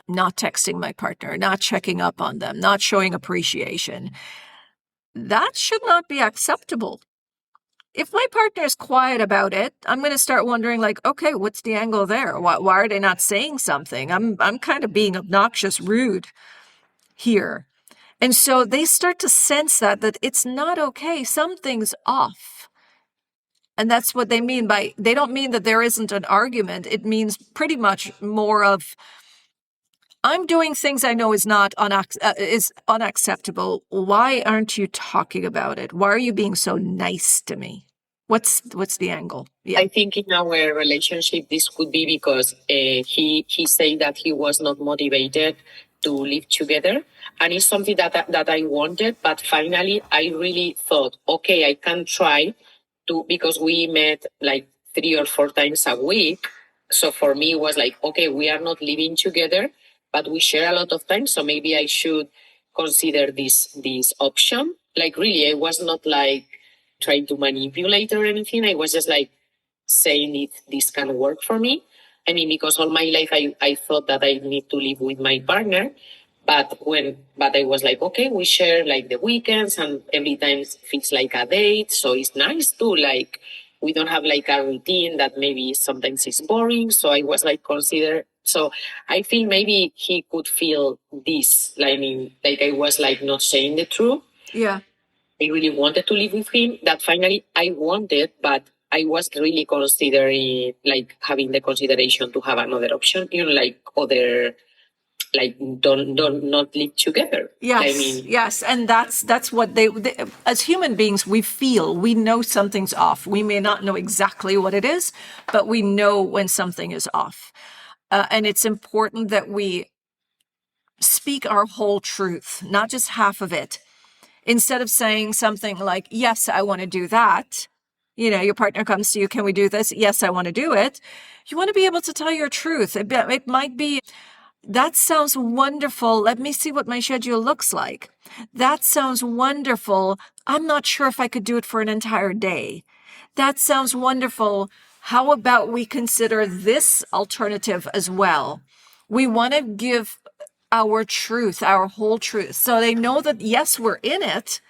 not texting my partner, not checking up on them, not showing appreciation, that should not be acceptable. If my partner is quiet about it, I'm going to start wondering, like, okay, what's the angle there? Why are they not saying something? I'm kind of being obnoxious, rude here. And so they start to sense that it's not okay. Something's off. And that's what they mean by, they don't mean that there isn't an argument. It means pretty much more of, I'm doing things I know is unacceptable. Why aren't you talking about it? Why are you being so nice to me? What's the angle? Yeah. I think in our relationship, this could be because he said that he was not motivated to live together, and it's something that I wanted. But finally, I really thought, okay, I can try to, because we met like 3 or 4 times a week. So for me, it was like, okay, we are not living together, but we share a lot of time. So maybe I should consider this option. Like really, I was not like trying to manipulate or anything. I was just like saying this can work for me. I mean, because all my life I thought that I need to live with my partner. But I was like, okay, we share like the weekends and every time it feels like a date. So it's nice too. Like we don't have like a routine that maybe sometimes is boring. So I was like so I feel maybe he could feel this. I mean, like I was like not saying the truth. Yeah. I really wanted to live with him. That finally I wanted, but I was really considering like having the consideration to have another option, like other, like don't not live together. Yes, I mean, yes, and that's what they as human beings, we know something's off. We may not know exactly what it is, but we know when something is off, and it's important that we speak our whole truth, not just half of it. Instead of saying something like, yes, I want to do that. Your partner comes to you, can we do this? Yes, I want to do it. You want to be able to tell your truth. It might be, that sounds wonderful. Let me see what my schedule looks like. That sounds wonderful. I'm not sure if I could do it for an entire day. That sounds wonderful. How about we consider this alternative as well? We want to give our truth, our whole truth. So they know that, yes, we're in it,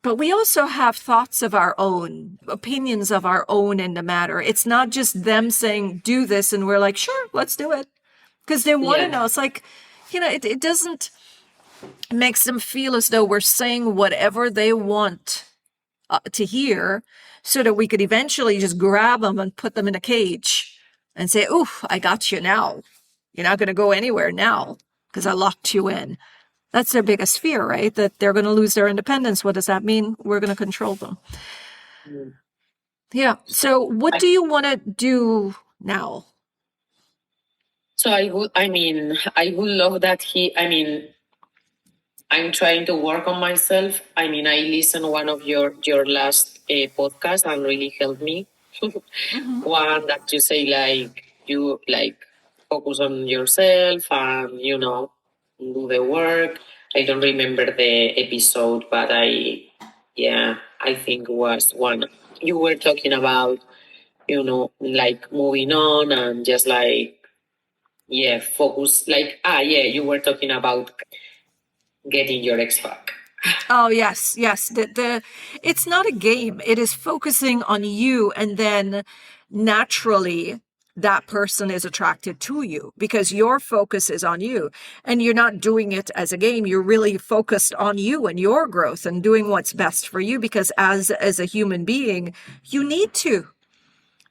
but we also have thoughts of our own, opinions of our own in the matter. It's not just them saying, do this, and we're like, sure, let's do it. Because they want to know. It's like, it doesn't, it makes them feel as though we're saying whatever they want to hear, so that we could eventually just grab them and put them in a cage and say, oof, I got you now. You're not going to go anywhere now because I locked you in. That's their biggest fear, right? That they're going to lose their independence. What does that mean? We're going to control them. Yeah. So what do you want to do now? So I would love that I'm trying to work on myself. I mean, I listened one of your last podcast and really helped me. One that you say like you like focus on yourself and do the work. I don't remember the episode, but I think was one you were talking about. Like moving on and just like focus. Like you were talking about getting your ex back. Oh, yes. It's not a game. It is focusing on you, and then naturally that person is attracted to you because your focus is on you, and you're not doing it as a game. You're really focused on you and your growth and doing what's best for you, because as a human being, you need to.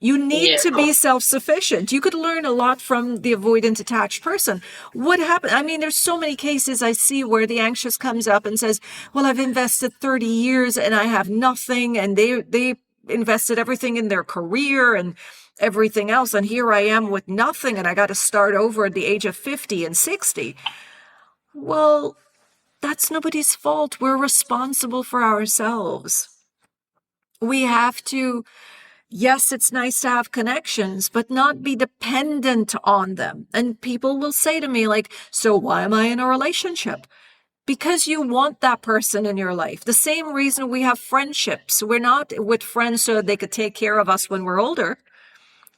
You need to be self-sufficient. You could learn a lot from the avoidant attached person. What happened? I mean, there's so many cases I see where the anxious comes up and says, well, I've invested 30 years and I have nothing. And they invested everything in their career and everything else. And here I am with nothing. And I got to start over at the age of 50 and 60. Well, that's nobody's fault. We're responsible for ourselves. We have to, yes, it's nice to have connections, but not be dependent on them. And people will say to me like, so why am I in a relationship? because you want that person in your life. The same reason we have friendships. We're not with friends so they could take care of us when we're older.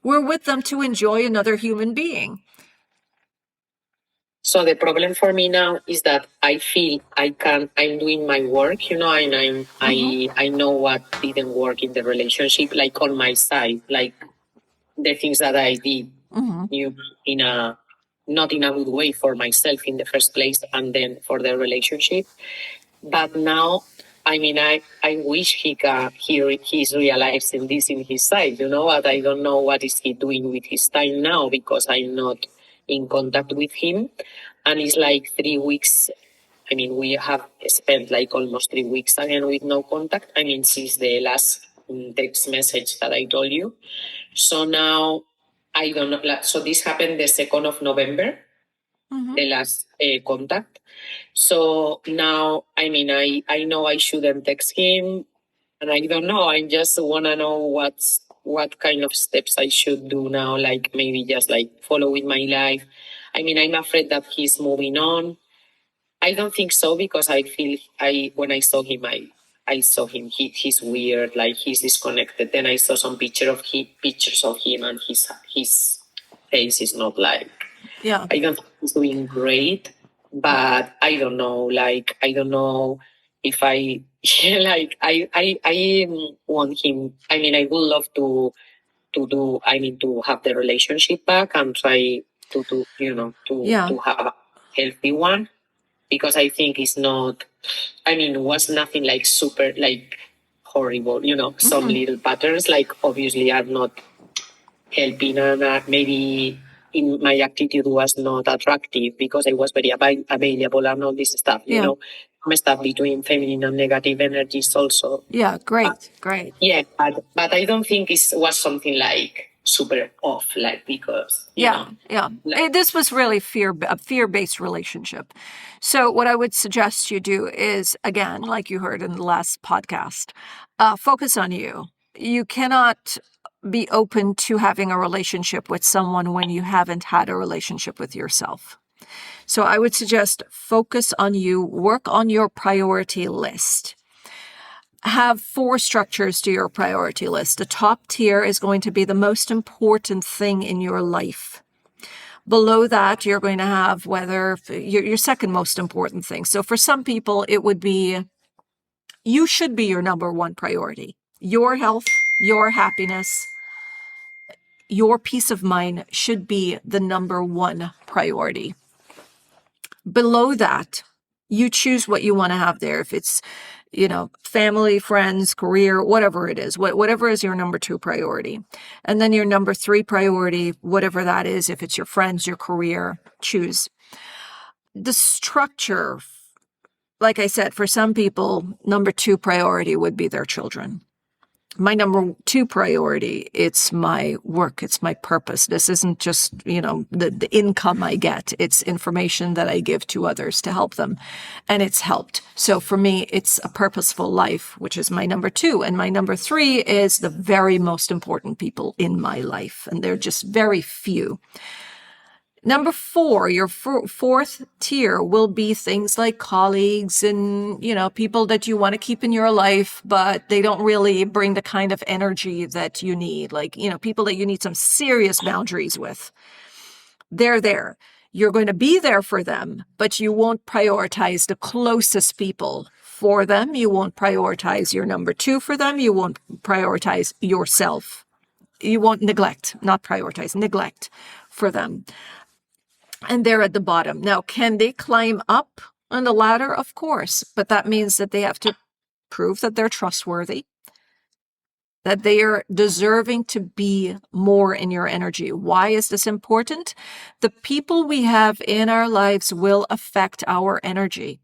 We're with them to enjoy another human being. So the problem for me now is that I feel I'm doing my work, and I know what didn't work in the relationship, like on my side, like the things that I did, in a not in a good way for myself in the first place, and then for the relationship. But now, I wish he's realizing this in his side, but I don't know what is he doing with his time now because I'm not in contact with him. And it's like 3 weeks. We have spent like almost 3 weeks again with no contact. Since the last text message that I told you. So now, I don't know. So this happened the 2nd of November, the last contact. So now, I know I shouldn't text him, and I don't know. I just want to know what kind of steps I should do now. Like maybe just like following my life. I'm afraid that he's moving on. I don't think so because I feel when I saw him, I saw him. He's weird, like he's disconnected. Then I saw some pictures of him, and his face is not like. Yeah. I don't think he's doing great, but I don't know. Like I don't know if I like I want him. I would love to to have the relationship back and try to have a healthy one, because I think it's not. Was nothing like super like horrible. Some little patterns like obviously are not helping, and maybe in my attitude was not attractive because I was very available and all this stuff. Some stuff between feminine and negative energies also. Yeah, great. Yeah, but I don't think it was something like super off, like because This was really a fear-based relationship. So what I would suggest you do is, again, like you heard in the last podcast, focus on you. You cannot be open to having a relationship with someone when you haven't had a relationship with yourself. So I would suggest focus on you, work on your priority list. Have 4 structures to your priority list. The top tier is going to be the most important thing in your life. Below that, you're going to have whether your second most important thing. So for some people, it would be, you should be your number 1 priority. Your health, your happiness, your peace of mind should be the number 1 priority. Below that, you choose what you want to have there. If it's, family, friends, career, whatever it is, whatever is your number 2 priority. And then your number 3 priority, whatever that is, if it's your friends, your career, choose. The structure, like I said, for some people, number 2 priority would be their children. My number 2 priority, it's my work, it's my purpose. This isn't just, the income I get. It's information that I give to others to help them. And it's helped. So for me, it's a purposeful life, which is my number 2. And my number 3 is the very most important people in my life. And they're just very few. Number 4, your 4th tier will be things like colleagues and, people that you want to keep in your life, but they don't really bring the kind of energy that you need. Like, people that you need some serious boundaries with. They're there. You're going to be there for them, but you won't prioritize the closest people for them. You won't prioritize your number 2 for them. You won't prioritize yourself. You won't neglect for them. And they're at the bottom. Now, can they climb up on the ladder? Of course, but that means that they have to prove that they're trustworthy, that they are deserving to be more in your energy. Why is this important? The people we have in our lives will affect our energy.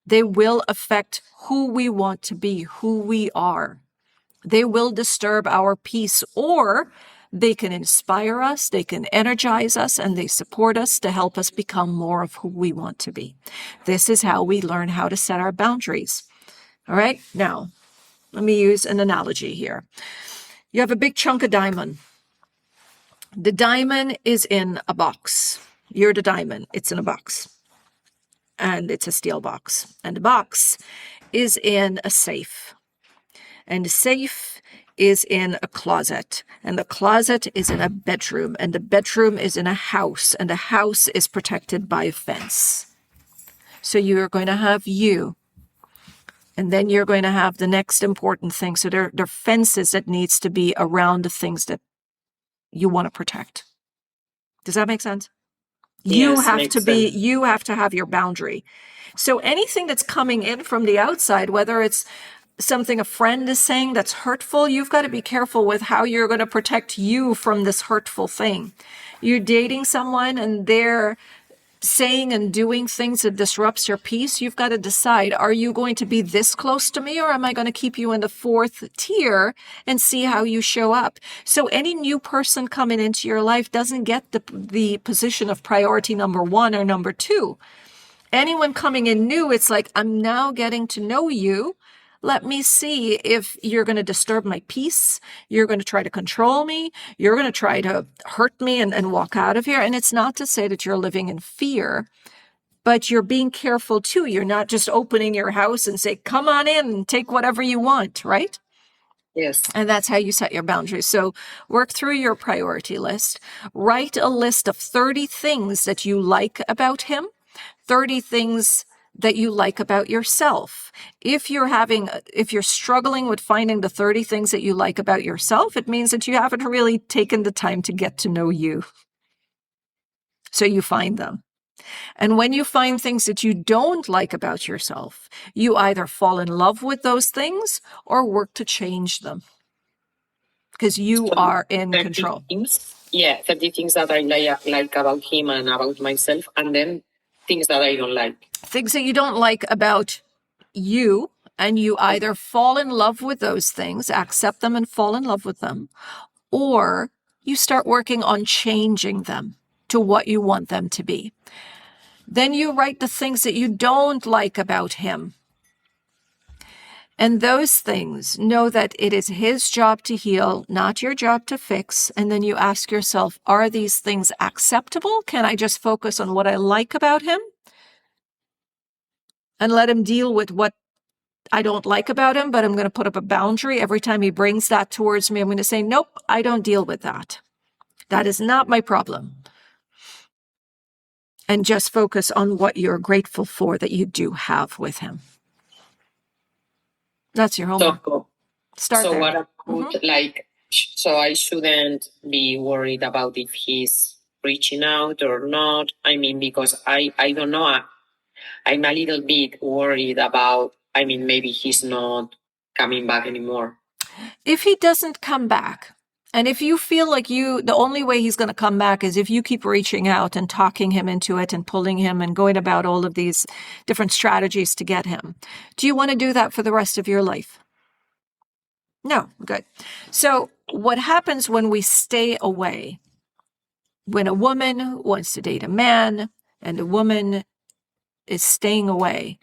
They will affect who we want to be, who we are. They will disturb our peace, or they can inspire us, they can energize us, and they support us to help us become more of who we want to be. This is how we learn how to set our boundaries. All right, now, let me use an analogy here. You have a big chunk of diamond. The diamond is in a box. You're the diamond. It's in a box. and it's a steel box. And the box is in a safe. And the safe is in a closet. And the closet is in a bedroom. And the bedroom is in a house. And the house is protected by a fence. So you're going to have you. And then you're going to have the next important thing. So there are fences that needs to be around the things that you want to protect. Does that make sense? You Yes, have makes to be, sense. you have to have your boundary. So anything that's coming in from the outside, whether it's something a friend is saying that's hurtful, you've got to be careful with how you're going to protect you from this hurtful thing. You're dating someone and they're saying and doing things that disrupts your peace. You've got to decide, are you going to be this close to me, or am I going to keep you in the fourth tier and see how you show up? So any new person coming into your life doesn't get the position of priority number 1 or number 2. Anyone coming in new, it's like, I'm now getting to know you. Let me see if you're going to disturb my peace. You're going to try to control me. You're going to try to hurt me and walk out of here. And it's not to say that you're living in fear, but you're being careful too. You're not just opening your house and say, come on in and take whatever you want, right? Yes. And that's how you set your boundaries. So work through your priority list. Write a list of 30 things that you like about him, 30 things that you like about yourself. If you're struggling with finding the 30 things that you like about yourself, it means that you haven't really taken the time to get to know you. So you find them. And when you find things that you don't like about yourself, you either fall in love with those things or work to change them. Because you So are in 30 control. things, 30 things that I like about him and about myself, and then things that I don't like. Things that you don't like about you, and you either fall in love with those things, accept them and fall in love with them, or you start working on changing them to what you want them to be. Then you write the things that you don't like about him. And those things, know that it is his job to heal, not your job to fix. And then you ask yourself, are these things acceptable? Can I just focus on what I like about him and let him deal with what I don't like about him? But I'm going to put up a boundary. Every time he brings that towards me, I'm going to say, nope, I don't deal with that. That is not my problem. And just focus on what you're grateful for that you do have with him. That's your homework. Start there. What about so I shouldn't be worried about if he's reaching out or not. I mean, because I don't know. I'm a little bit worried about, maybe he's not coming back anymore. If he doesn't come back, and if you feel like the only way he's going to come back is if you keep reaching out and talking him into it and pulling him and going about all of these different strategies to get him, do you want to do that for the rest of your life? No. Good. So what happens when we stay away? When a woman wants to date a man and a woman is staying away,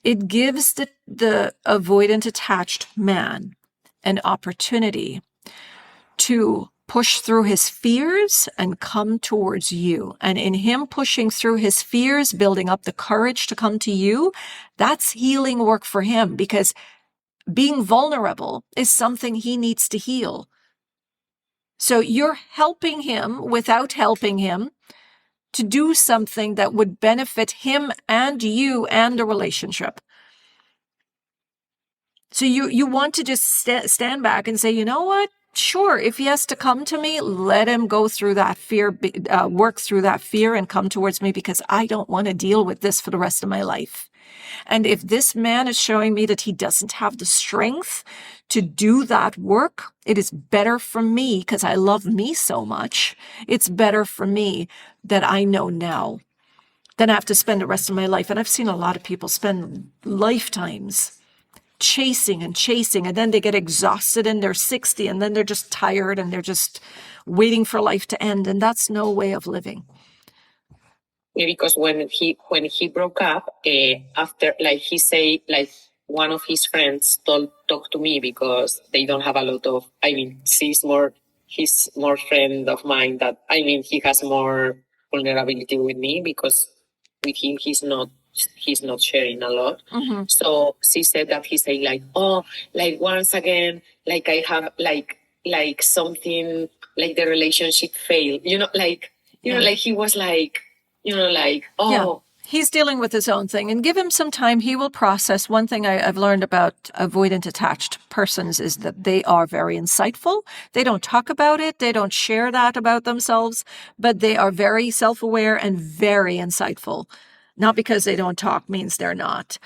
it gives the avoidant attached man an opportunity to push through his fears and come towards you. And in him pushing through his fears, building up the courage to come to you, that's healing work for him, because being vulnerable is something he needs to heal. So you're helping him without helping him to do something that would benefit him and you and the relationship. So you want to just stand back and say, you know what? Sure, if he has to come to me, let him go through that fear, work through that fear and come towards me, because I don't want to deal with this for the rest of my life. And if this man is showing me that he doesn't have the strength to do that work, it is better for me, because I love me so much. It's better for me that I know now than I have to spend the rest of my life. And I've seen a lot of people spend lifetimes chasing, and then they get exhausted in their 60, and then they're just tired and they're just waiting for life to end. And that's no way of living. Because when he broke up, after, he say, one of his friends talk to me, because they don't have a lot of, he's more friend of mine, that he has more vulnerability with me, because with him he's not he's not sharing a lot. Mm-hmm. So she said that he said like, oh, like once again, like I have like something like the relationship failed. Like like he was like, like, oh. Yeah. He's dealing with his own thing, and give him some time. He will process. One thing I've learned about avoidant attached persons is that they are very insightful. They don't talk about it. They don't share that about themselves, but they are very self-aware and very insightful. Not because they don't talk means they're not.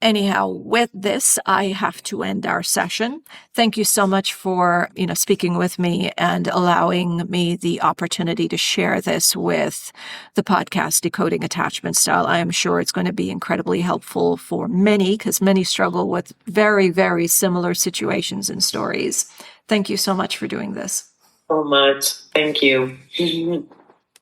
Anyhow, with this, I have to end our session. Thank you so much for, speaking with me and allowing me the opportunity to share this with the podcast, Decoding Attachment Style. I am sure it's going to be incredibly helpful for many, because many struggle with very, very similar situations and stories. Thank you so much for doing this. So much. Thank you.